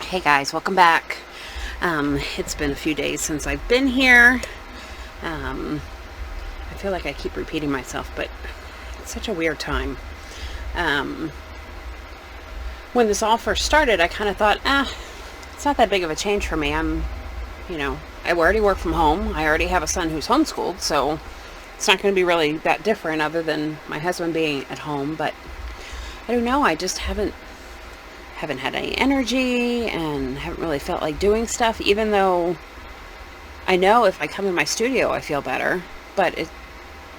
Hey guys, welcome back. It's been a few days since I've been here. I feel like I keep repeating myself, but it's such a weird time. When this all first started, I kind of thought, it's not that big of a change for me. I already work from home. I already have a son who's homeschooled, so it's not going to be really that different other than my husband being at home. But I don't know, I just haven't had any energy and haven't really felt like doing stuff, even though I know if I come in my studio I feel better, but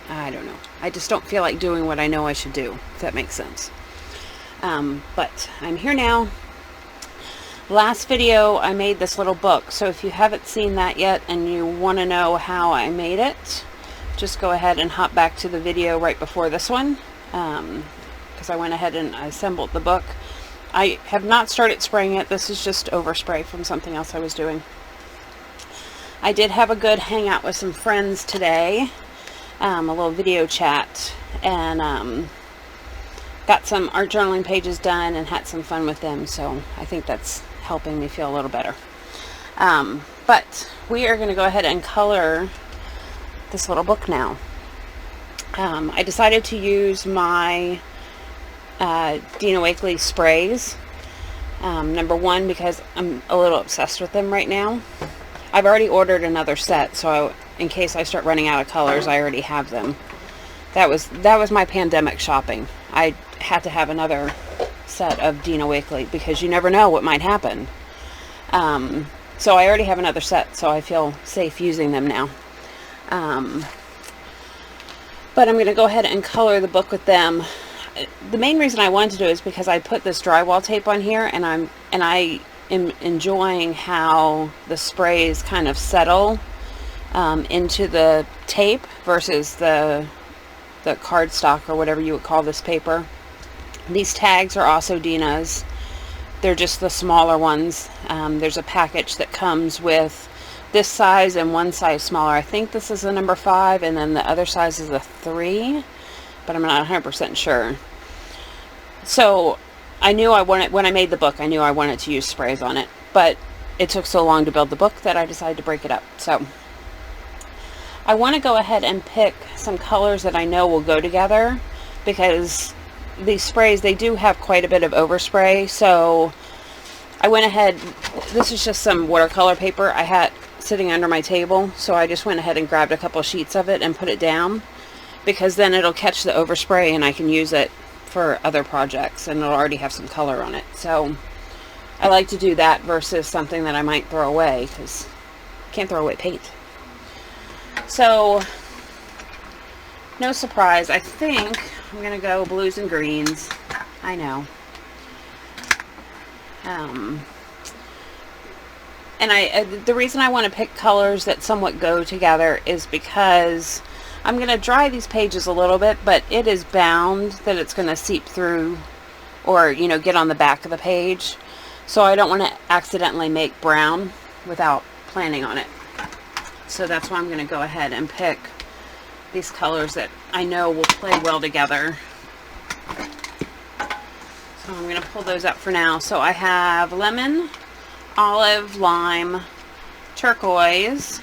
I don't know. I just don't feel like doing what I know I should do, if that makes sense. But I'm here now. Last video I made this little book, so if you haven't seen that yet and you want to know how I made it, just go ahead and hop back to the video right before this one, because I went ahead and I assembled the book. I have not started spraying it. This is just overspray from something else I was doing. I did have a good hangout with some friends today, a little video chat, and got some art journaling pages done and had some fun with them, so I think that's helping me feel a little better. But we are going to go ahead and color this little book now. I decided to use my Dina Wakley sprays. Number one, because I'm a little obsessed with them right now. I've already ordered another set, so in case I start running out of colors, I already have them. That was my pandemic shopping. I had to have another set of Dina Wakley because you never know what might happen. So I already have another set, so I feel safe using them now. But I'm going to go ahead and color the book with them. The main reason I wanted to do it is because I put this drywall tape on here, and I am enjoying how the sprays kind of settle into the tape versus the cardstock or whatever you would call this paper. These tags are also Dina's. They're just the smaller ones. There's a package that comes with this size and one size smaller. I think this is a number 5, and then the other size is a 3. But I'm not 100% sure. So I knew when I made the book, I knew I wanted to use sprays on it, but it took so long to build the book that I decided to break it up. So I want to go ahead and pick some colors that I know will go together, because these sprays, they do have quite a bit of overspray. So I went ahead, this is just some watercolor paper I had sitting under my table, so I just went ahead and grabbed a couple sheets of it and put it down, because then it'll catch the overspray and I can use it for other projects and it'll already have some color on it. So I like to do that versus something that I might throw away, because you can't throw away paint. So no surprise, I think I'm gonna go blues and greens. I know. And the reason I want to pick colors that somewhat go together is because I'm going to dry these pages a little bit, but it is bound that it's going to seep through or, get on the back of the page. So I don't want to accidentally make brown without planning on it. So that's why I'm going to go ahead and pick these colors that I know will play well together. So I'm going to pull those up for now. So I have lemon, olive, lime, turquoise,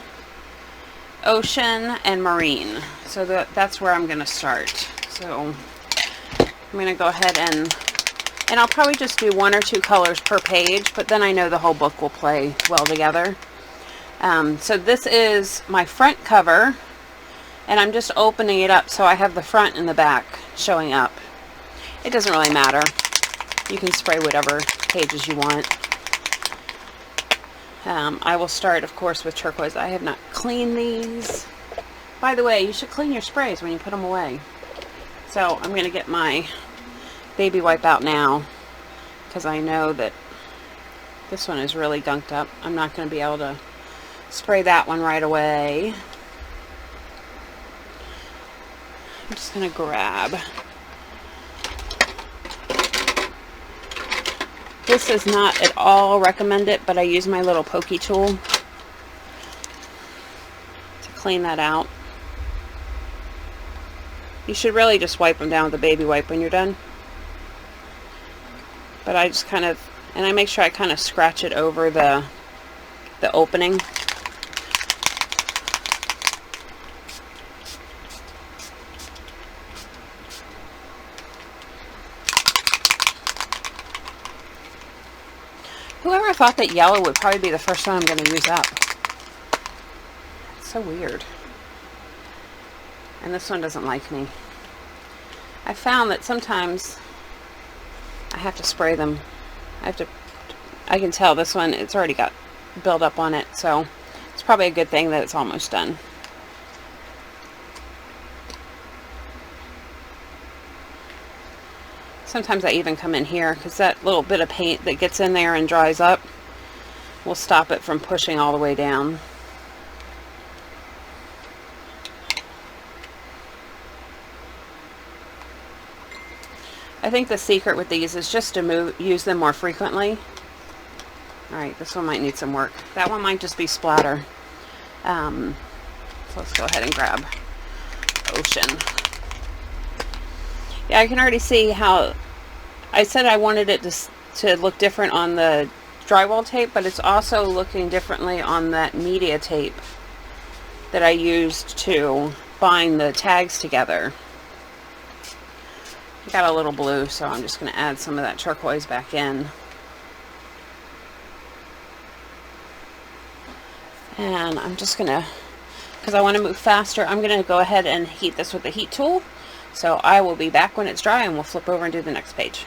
ocean, and marine. So that's where I'm going to start. So I'm going to go ahead and I'll probably just do 1 or 2 colors per page, but then I know the whole book will play well together. So this is my front cover, and I'm just opening it up so I have the front and the back showing up. It doesn't really matter. You can spray whatever pages you want. I will start, of course, with turquoise. I have not cleaned these. By the way, you should clean your sprays when you put them away. So I'm going to get my baby wipe out now, because I know that this one is really gunked up. I'm not going to be able to spray that one right away. I'm just going to grab. This is not at all recommended, but I use my little pokey tool to clean that out. You should really just wipe them down with a baby wipe when you're done. But I just kind of And I make sure I kind of scratch it over the opening. Whoever thought that yellow would probably be the first one I'm going to use up? It's so weird. And this one doesn't like me. I found that sometimes I have to spray them. I can tell this one, it's already got buildup on it, so it's probably a good thing that it's almost done. Sometimes I even come in here because that little bit of paint that gets in there and dries up will stop it from pushing all the way down. I think the secret with these is just to use them more frequently. Alright, this one might need some work. That one might just be splatter. So let's go ahead and grab Ocean. Yeah, I can already see how I said I wanted it to look different on the drywall tape, but it's also looking differently on that media tape that I used to bind the tags together. I got a little blue, so I'm just going to add some of that turquoise back in. And I'm just going to, because I want to move faster, I'm going to go ahead and heat this with the heat tool. So I will be back when it's dry and we'll flip over and do the next page.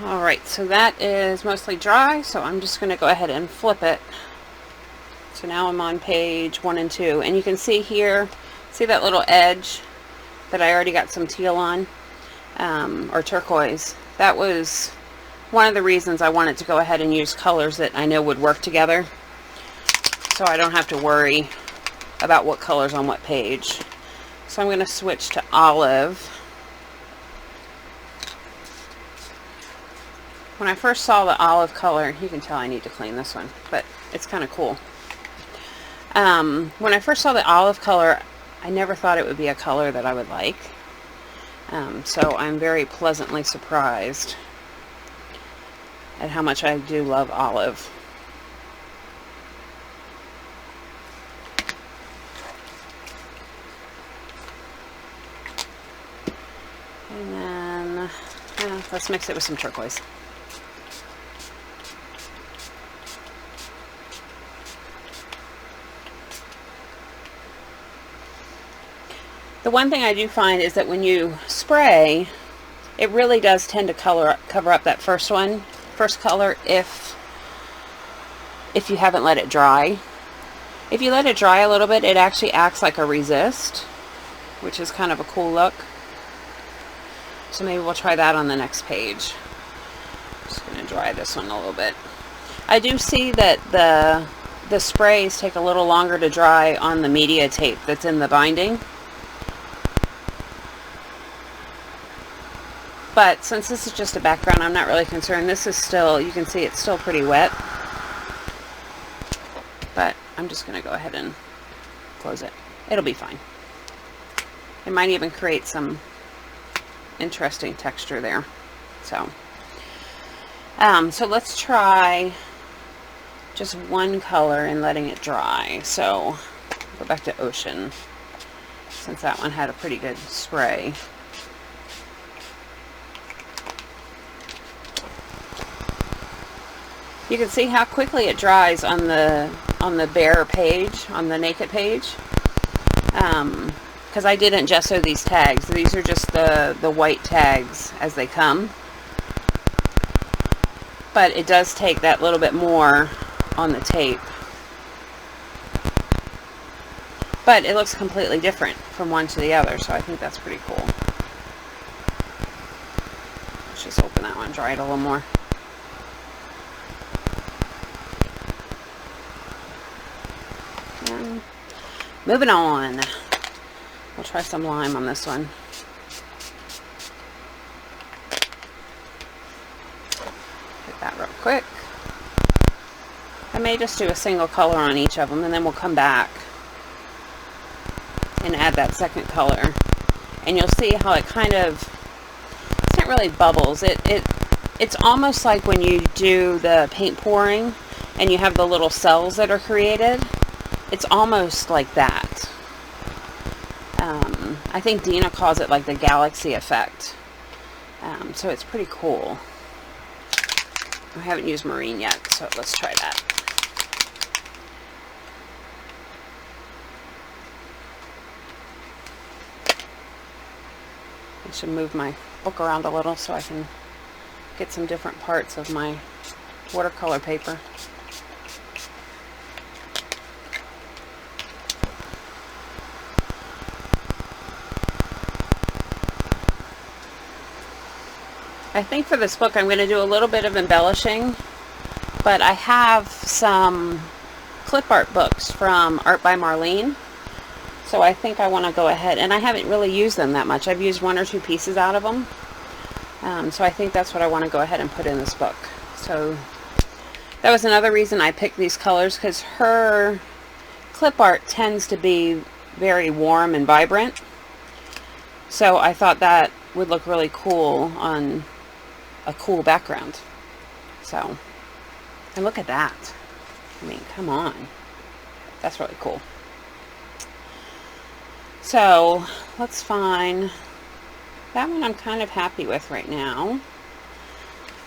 Alright, so that is mostly dry, so I'm just going to go ahead and flip it. So now I'm on page 1 and 2, and you can see here, see that little edge that I already got some teal on, or turquoise. That was one of the reasons I wanted to go ahead and use colors that I know would work together, so I don't have to worry about what color's on what page. So I'm going to switch to olive. When I first saw the olive color, you can tell I need to clean this one, but it's kind of cool. When I first saw the olive color, I never thought it would be a color that I would like. So I'm very pleasantly surprised at how much I do love olive. And then let's mix it with some turquoise. The one thing I do find is that when you spray, it really does tend to cover up that first color if you haven't let it dry. If you let it dry a little bit, it actually acts like a resist, which is kind of a cool look. So maybe we'll try that on the next page. Just going to dry this one a little bit. I do see that the sprays take a little longer to dry on the media tape that's in the binding. But since this is just a background, I'm not really concerned. This is still, you can see it's still pretty wet. But I'm just going to go ahead and close it. It'll be fine. It might even create some interesting texture there. So let's try just one color and letting it dry. So go back to Ocean, since that one had a pretty good spray. You can see how quickly it dries on the bare page, on the naked page. Because I didn't gesso these tags. These are just the white tags as they come. But it does take that little bit more on the tape. But it looks completely different from one to the other, so I think that's pretty cool. Let's just open that one, dry it a little more. And moving on. We'll try some lime on this one. Get that real quick. I may just do a single color on each of them, and then we'll come back and add that second color And you'll see how it kind of, it's not really bubbles. It's almost like when you do the paint pouring and you have the little cells that are created. It's almost like that. I think Dina calls it like the galaxy effect. So it's pretty cool. I haven't used marine yet, so let's try that. I should move my book around a little so I can get some different parts of my watercolor paper. I think for this book I'm going to do a little bit of embellishing, but I have some clip art books from Art by Marlene, so I think I want to go ahead, and I haven't really used them that much. I've used 1 or 2 pieces out of them, so I think that's what I want to go ahead and put in this book. So that was another reason I picked these colors, because her clip art tends to be very warm and vibrant, so I thought that would look really cool on a cool background. So, and look at that. I mean, come on. That's really cool. So, let's find that one. I'm kind of happy with right now.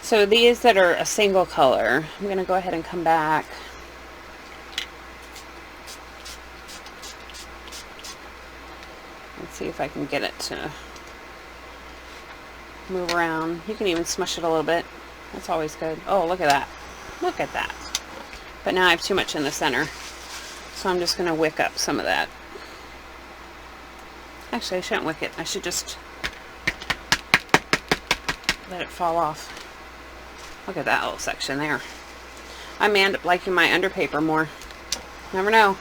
So these that are a single color, I'm going to go ahead and come back. Let's see if I can get it to move around. You can even smush it a little bit. That's always good. Oh, look at that. Look at that. But now I have too much in the center, so I'm just going to wick up some of that. Actually, I shouldn't wick it. I should just let it fall off. Look at that little section there. I may end up liking my underpaper more. Never know.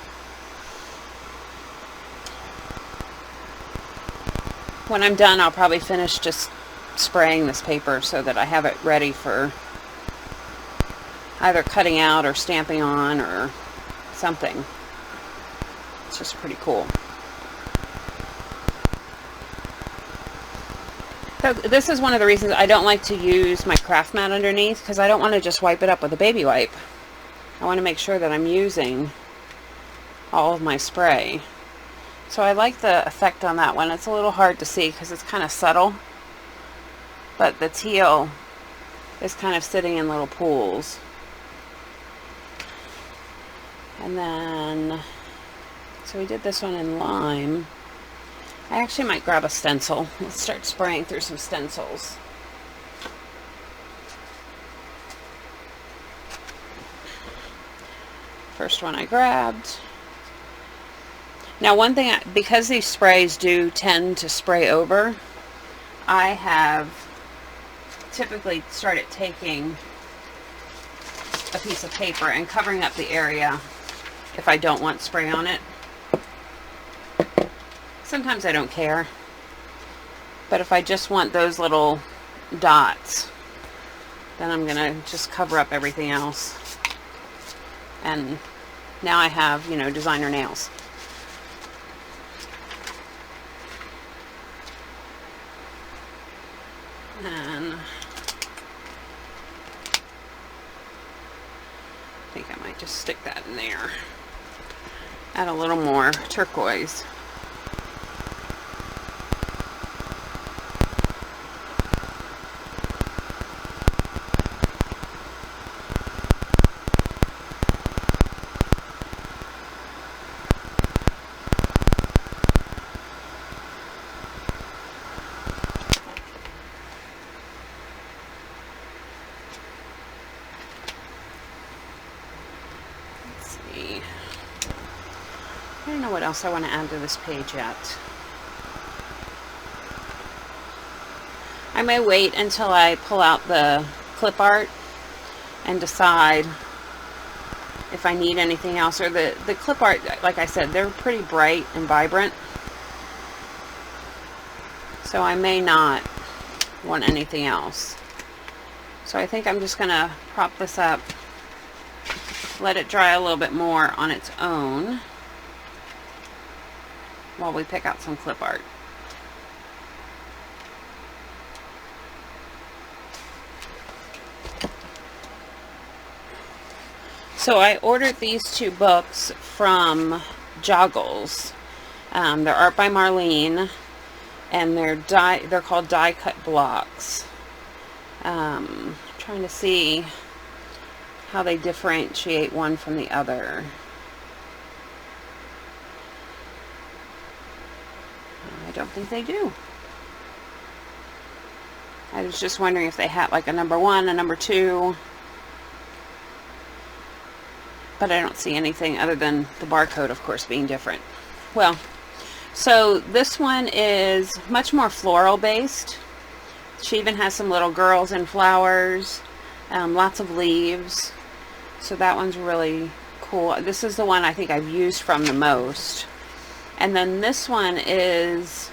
When I'm done, I'll probably finish just spraying this paper so that I have it ready for either cutting out or stamping on or something. It's just pretty cool. So this is one of the reasons I don't like to use my craft mat underneath, because I don't want to just wipe it up with a baby wipe. I want to make sure that I'm using all of my spray. So I like the effect on that one. It's a little hard to see because it's kind of subtle, but the teal is kind of sitting in little pools. And then, so we did this one in lime. I actually might grab a stencil. Let's start spraying through some stencils. First one I grabbed. Now one thing, because these sprays do tend to spray over, I have typically started taking a piece of paper and covering up the area if I don't want spray on it. Sometimes I don't care, but if I just want those little dots, then I'm gonna just cover up everything else. And now I have, you know, designer nails. And I think I might just stick that in there. Add a little more turquoise. I don't know what else I want to add to this page yet. I may wait until I pull out the clip art and decide if I need anything else. Or the clip art, like I said, they're pretty bright and vibrant, so I may not want anything else. So I think I'm just going to prop this up, let it dry a little bit more on its own while we pick out some clip art. So I ordered these two books from Joggles. They're art by Marlene, and they're called die cut blocks. Trying to see how they differentiate one from the other. I don't think they do. I was just wondering if they had like a number 1, a number 2. But I don't see anything other than the barcode, of course, being different. Well, so this one is much more floral based. She even has some little girls and flowers, lots of leaves. So that one's really cool. This is the one I think I've used from the most. And then this one is,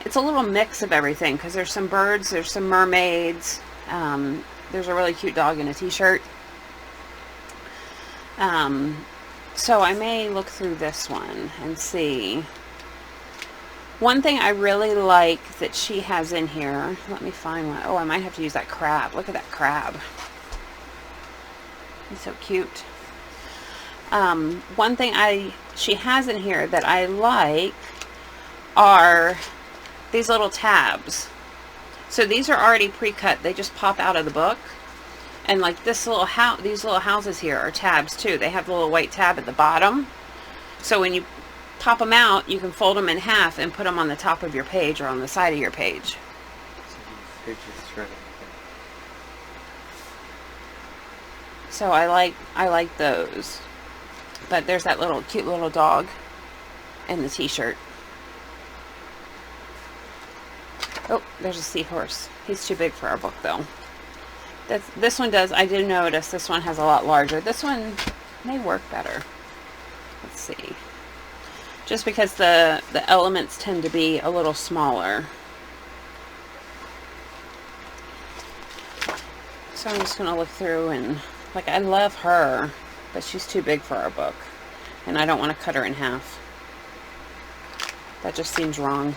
it's a little mix of everything, because there's some birds, there's some mermaids, there's a really cute dog in a t-shirt. So I may look through this one and see. One thing I really like that she has in here, let me find one. Oh, I might have to use that crab. Look at that crab. He's so cute. One thing she has in here that I like are these little tabs. So these are already pre-cut. They just pop out of the book. And like this little house, these little houses here are tabs too. They have the little white tab at the bottom. So when you pop them out, you can fold them in half and put them on the top of your page or on the side of your page. So I like those. But there's that little cute little dog in the t-shirt. Oh, there's a seahorse. He's too big for our book though. This one does, I did notice this one has a lot larger. This one may work better. Let's see. Just because the elements tend to be a little smaller. So I'm just going to look through and, like, I love her, but she's too big for our book. And I don't want to cut her in half. That just seems wrong.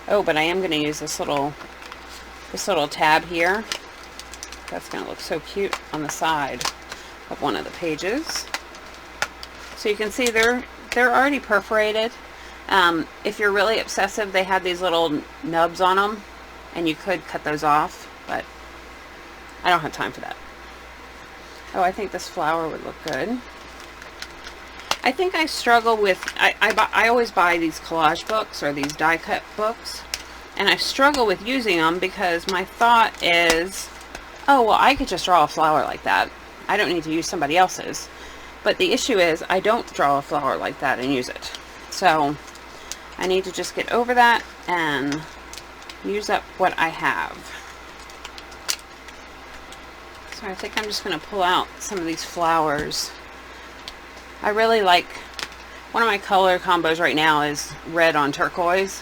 Oh, but I am going to use this little tab here. That's going to look so cute on the side of one of the pages. So you can see they're already perforated. If you're really obsessive, they have these little nubs on them, and you could cut those off, but I don't have time for that. Oh, I think this flower would look good. I think I struggle with, I always buy these collage books or these die cut books, and I struggle with using them because my thought is, oh, well, I could just draw a flower like that. I don't need to use somebody else's. But the issue is I don't draw a flower like that and use it. So I need to just get over that and use up what I have. So I think I'm just going to pull out some of these flowers. I really like, one of my color combos right now is red on turquoise.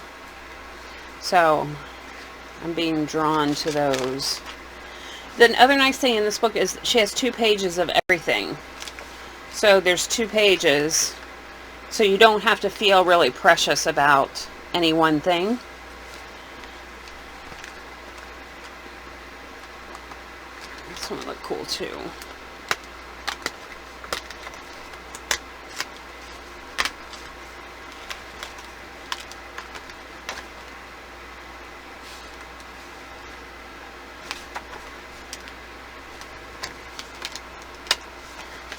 So I'm being drawn to those. The other nice thing in this book is she has 2 pages of everything. So there's 2 pages, so you don't have to feel really precious about any one thing. This one would look cool too.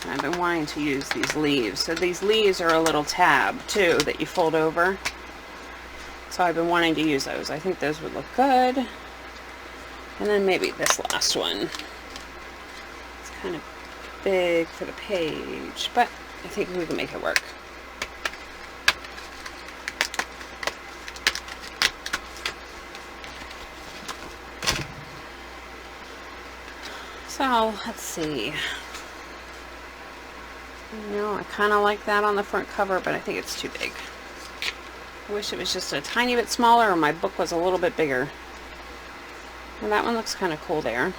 I've been wanting to use these leaves. So these leaves are a little tab too that you fold over. So I've been wanting to use those. I think those would look good. And then maybe this last one. It's kind of big for the page, but I think we can make it work. So let's see. No, I kind of like that on the front cover, but I think it's too big. I wish it was just a tiny bit smaller or my book was a little bit bigger. And that one looks kind of cool there.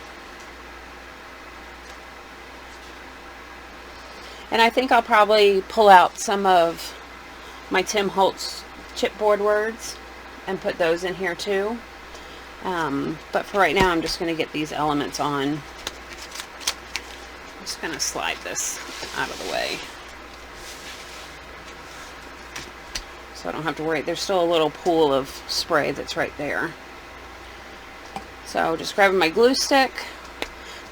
And I think I'll probably pull out some of my Tim Holtz chipboard words and put those in here too. But for right now, I'm just going to get these elements on. just going to slide this out of the way so I don't have to worry. There's still a little pool of spray that's right there. So just grabbing my glue stick.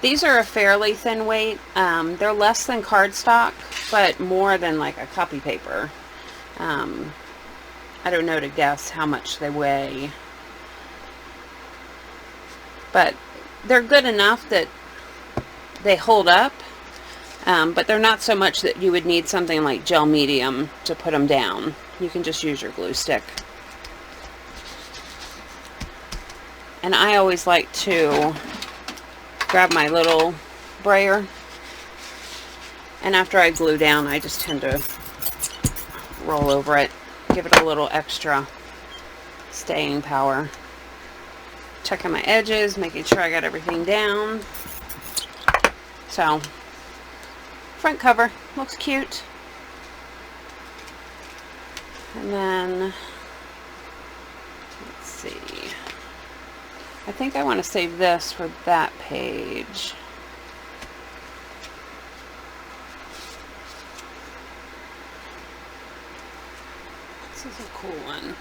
These are a fairly thin weight. They're less than cardstock, but more than like a copy paper. I don't know to guess how much they weigh, but they're good enough that they hold up, but they're not so much that you would need something like gel medium to put them down. You can just use your glue stick. And I always like to grab my little brayer, and after I glue down, I just tend to roll over it, give it a little extra staying power. Checking my edges, making sure I got everything down. So, front cover looks cute. And then, let's see. I think I want to save this for that page. This is a cool one.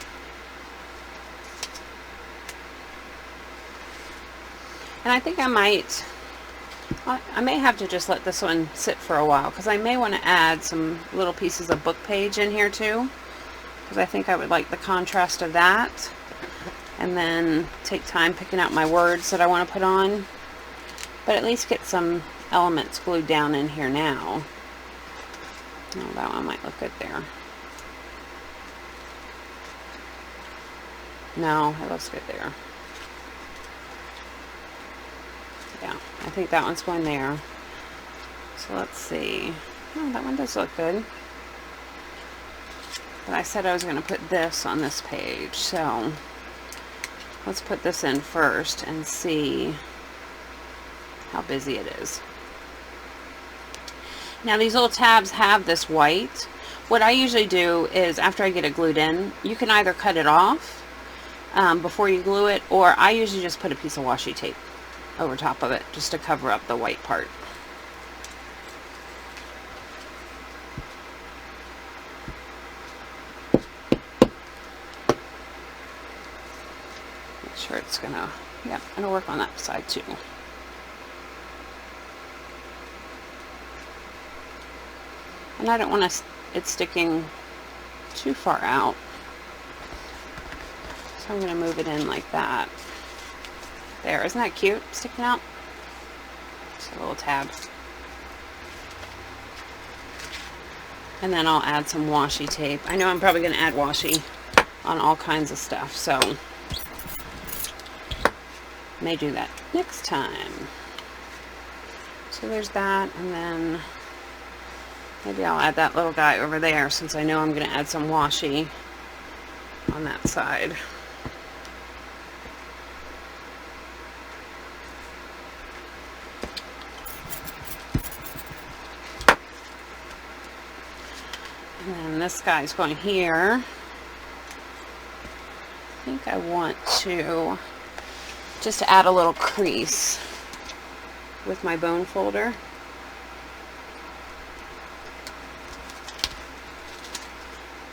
And I think I may have to just let this one sit for a while, because I may want to add some little pieces of book page in here too, because I think I would like the contrast of that. And then take time picking out my words that I want to put on, but at least get some elements glued down in here now. Oh, that one might look good there. No, it looks good there. Yeah, I think that one's going there. So let's see. Oh, that one does look good. But I said I was going to put this on this page, so let's put this in first and see how busy it is. Now these little tabs have this white. What I usually do is, after I get it glued in, you can either cut it off before you glue it, or I usually just put a piece of washi tape over top of it just to cover up the white part. Make sure it's gonna, yeah, it'll work on that side too. And I don't want it sticking too far out, so I'm going to move it in like that. There, isn't that cute, sticking out? Just a little tab. And then I'll add some washi tape. I know I'm probably going to add washi on all kinds of stuff, so may do that next time. So there's that, and then maybe I'll add that little guy over there, since I know I'm going to add some washi on that side. And then this guy's going here. I think I want to just add a little crease with my bone folder.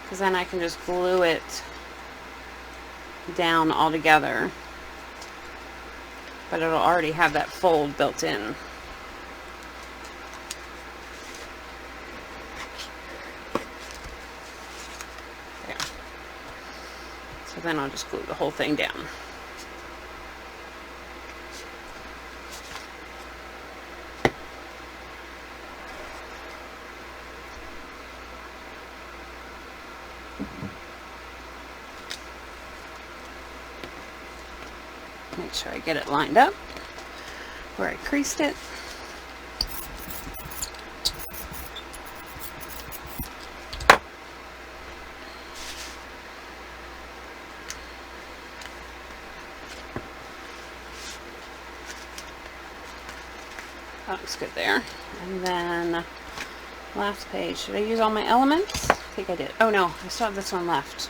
Because then I can just glue it down all together. But it'll already have that fold built in. There. So then I'll just glue the whole thing down. Make sure I get it lined up where I creased it. That looks good there. And then last page. Should I use all my elements? I think I did. Oh no, I still have this one left.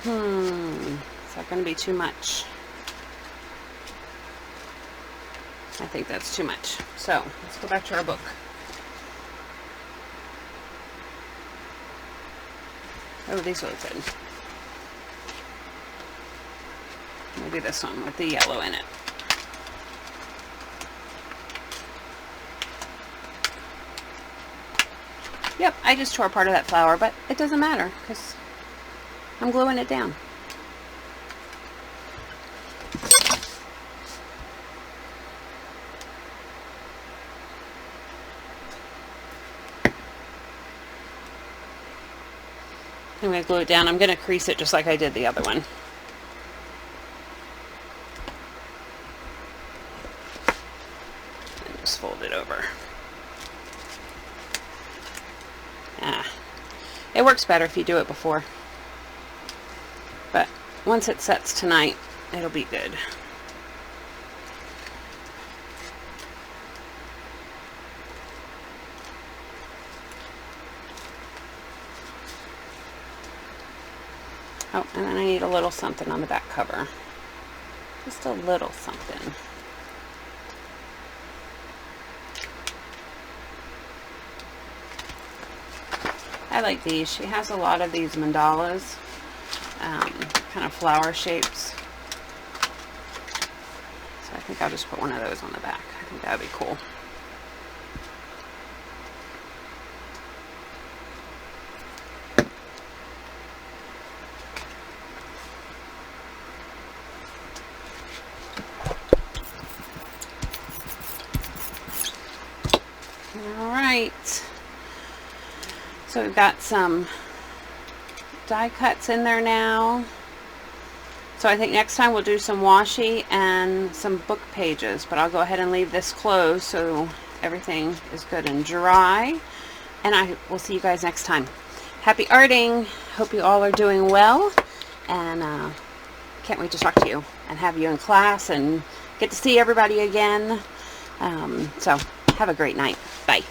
Is that going to be too much? I think that's too much. So let's go back to our book. Oh, these look good. Maybe this one with the yellow in it. Yep, I just tore part of that flower, but it doesn't matter because I'm gluing it down. I'm going to glue it down. I'm going to crease it just like I did the other one. And just fold it over. It works better if you do it before. But once it sets tonight, it'll be good. Oh, and then I need a little something on the back cover. Just a little something. I like these. She has a lot of these mandalas, kind of flower shapes. So I think I'll just put one of those on the back. I think that would be cool. All right. So we've got some die cuts in there now. So I think next time we'll do some washi and some book pages, but I'll go ahead and leave this closed so everything is good and dry. And I will see you guys next time. Happy arting. Hope you all are doing well. And can't wait to talk to you and have you in class and get to see everybody again. So have a great night. Bye.